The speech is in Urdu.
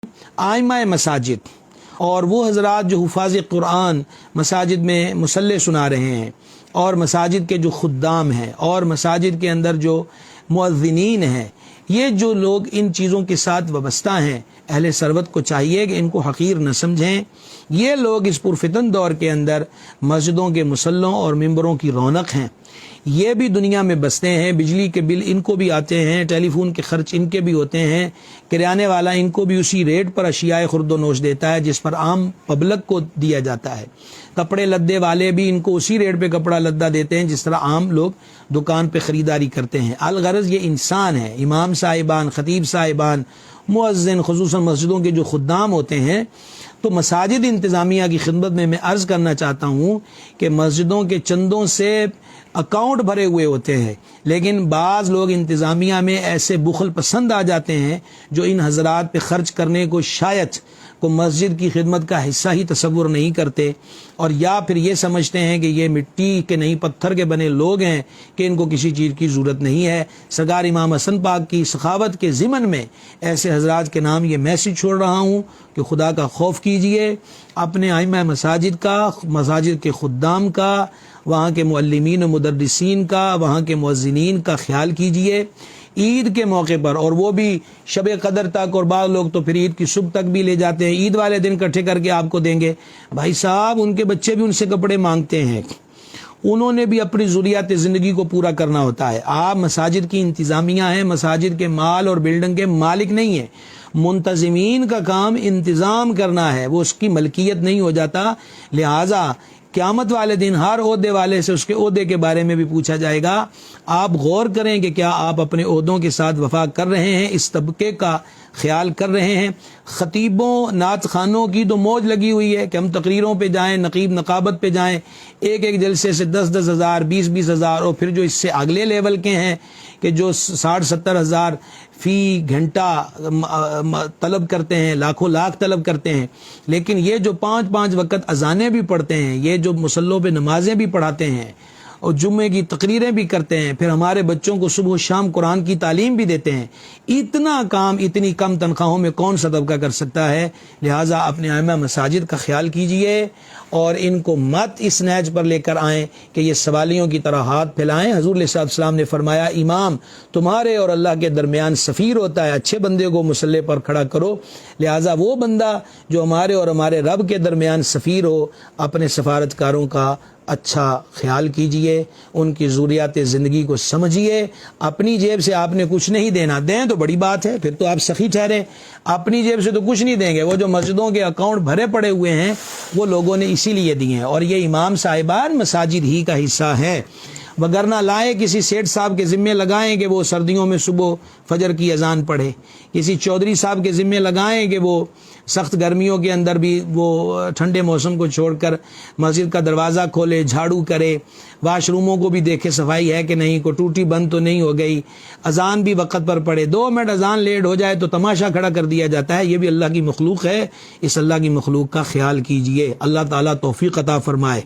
آئمہ مساجد اور وہ حضرات جو حفاظ قرآن مساجد میں مصلی سنا رہے ہیں، اور مساجد کے جو خدام ہیں، اور مساجد کے اندر جو مؤذنین ہیں، یہ جو لوگ ان چیزوں کے ساتھ وابستہ ہیں، اہل ثروت کو چاہیے کہ ان کو حقیر نہ سمجھیں۔ یہ لوگ اس پرفتن دور کے اندر مسجدوں کے مصلوں اور ممبروں کی رونق ہیں۔ یہ بھی دنیا میں بستے ہیں، بجلی کے بل ان کو بھی آتے ہیں، ٹیلی فون کے خرچ ان کے بھی ہوتے ہیں، کرانے والا ان کو بھی اسی ریٹ پر اشیاء خرد و نوش دیتا ہے جس پر عام پبلک کو دیا جاتا ہے، کپڑے لدے والے بھی ان کو اسی ریٹ پہ کپڑا لدا دیتے ہیں جس طرح عام لوگ دکان پہ خریداری کرتے ہیں۔ الغرض یہ انسان ہے، امام صاحبان، خطیب صاحبان، مؤذن، خصوصاً مسجدوں کے جو خدام ہوتے ہیں۔ تو مساجد انتظامیہ کی خدمت میں عرض کرنا چاہتا ہوں کہ مسجدوں کے چندوں سے اکاؤنٹ بھرے ہوئے ہوتے ہیں، لیکن بعض لوگ انتظامیہ میں ایسے بخل پسند آ جاتے ہیں جو ان حضرات پہ خرچ کرنے کو شاید کو مسجد کی خدمت کا حصہ ہی تصور نہیں کرتے، اور یا پھر یہ سمجھتے ہیں کہ یہ مٹی کے نہیں پتھر کے بنے لوگ ہیں کہ ان کو کسی چیز کی ضرورت نہیں ہے۔ سرکار امام حسن پاک کی سخاوت کے ضمن میں ایسے حضرات کے نام یہ میسج چھوڑ رہا ہوں کہ خدا کا خوف کیجئے، اپنے ائمہ مساجد کا، مساجد کے خدام کا، وہاں کے معلمین و مدرسین کا، وہاں کے مؤذنین کا خیال کیجئے۔ عید کے موقع پر، اور وہ بھی شب قدر تک، اور بعض لوگ تو پھر عید کی صبح تک بھی لے جاتے ہیں، عید والے دن اکٹھے کر کے آپ کو دیں گے۔ بھائی صاحب، ان کے بچے بھی ان سے کپڑے مانگتے ہیں، انہوں نے بھی اپنی ضروریات زندگی کو پورا کرنا ہوتا ہے۔ آپ مساجد کی انتظامیہ ہیں، مساجد کے مال اور بلڈنگ کے مالک نہیں ہیں۔ منتظمین کا کام انتظام کرنا ہے، وہ اس کی ملکیت نہیں ہو جاتا۔ لہٰذا قیامت والے دن ہر عہدے والے سے اس کے عہدے کے بارے میں بھی پوچھا جائے گا۔ آپ غور کریں کہ کیا آپ اپنے عہدوں کے ساتھ وفا کر رہے ہیں، اس طبقے کا خیال کر رہے ہیں۔ خطیبوں، نعت خوانوں کی تو موج لگی ہوئی ہے کہ ہم تقریروں پہ جائیں، نقیب نقابت پہ جائیں، ایک ایک جلسے سے 10-10 ہزار، 20-20 ہزار، اور پھر جو اس سے اگلے لیول کے ہیں کہ جو 60-70 ہزار فی گھنٹہ طلب کرتے ہیں، لاکھوں لاکھ طلب کرتے ہیں۔ لیکن یہ جو 5-5 وقت اذانیں بھی پڑھتے ہیں، یہ جو مصلوں پہ نمازیں بھی پڑھاتے ہیں اور جمعے کی تقریریں بھی کرتے ہیں، پھر ہمارے بچوں کو صبح و شام قرآن کی تعلیم بھی دیتے ہیں، اتنا کام اتنی کم تنخواہوں میں کون سا طبقہ کر سکتا ہے؟ لہٰذا اپنے ائمہ مساجد کا خیال کیجئے، اور ان کو مت اس نیج پر لے کر آئیں کہ یہ سوالیوں کی طرح ہاتھ پھیلائیں۔ حضور علیہ السلام نے فرمایا، امام تمہارے اور اللہ کے درمیان سفیر ہوتا ہے، اچھے بندے کو مصلی پر کھڑا کرو۔ لہٰذا وہ بندہ جو ہمارے اور ہمارے رب کے درمیان سفیر ہو، اپنے سفارتکاروں کا اچھا خیال کیجئے، ان کی ضروریات زندگی کو سمجھیے۔ اپنی جیب سے آپ نے کچھ نہیں دینا، دیں تو بڑی بات ہے، پھر تو آپ سخی ٹھہرے۔ اپنی جیب سے تو کچھ نہیں دیں گے، وہ جو مسجدوں کے اکاؤنٹ بھرے پڑے ہوئے ہیں وہ لوگوں نے اسی لیے دیے ہیں، اور یہ امام صاحبان مساجد ہی کا حصہ ہے۔ وگرنہ لائے کسی سیٹھ صاحب کے ذمے لگائیں کہ وہ سردیوں میں صبح فجر کی اذان پڑھے، کسی چودھری صاحب کے ذمے لگائیں کہ وہ سخت گرمیوں کے اندر بھی وہ ٹھنڈے موسم کو چھوڑ کر مسجد کا دروازہ کھولے، جھاڑو کرے، واش روموں کو بھی دیکھے صفائی ہے کہ نہیں، کوئی ٹوٹی بند تو نہیں ہو گئی، اذان بھی وقت پر پڑھے۔ 2 منٹ اذان لیٹ ہو جائے تو تماشا کھڑا کر دیا جاتا ہے۔ یہ بھی اللہ کی مخلوق ہے، اس اللہ کی مخلوق کا خیال کیجئے۔ اللہ تعالیٰ توفیق عطا فرمائے۔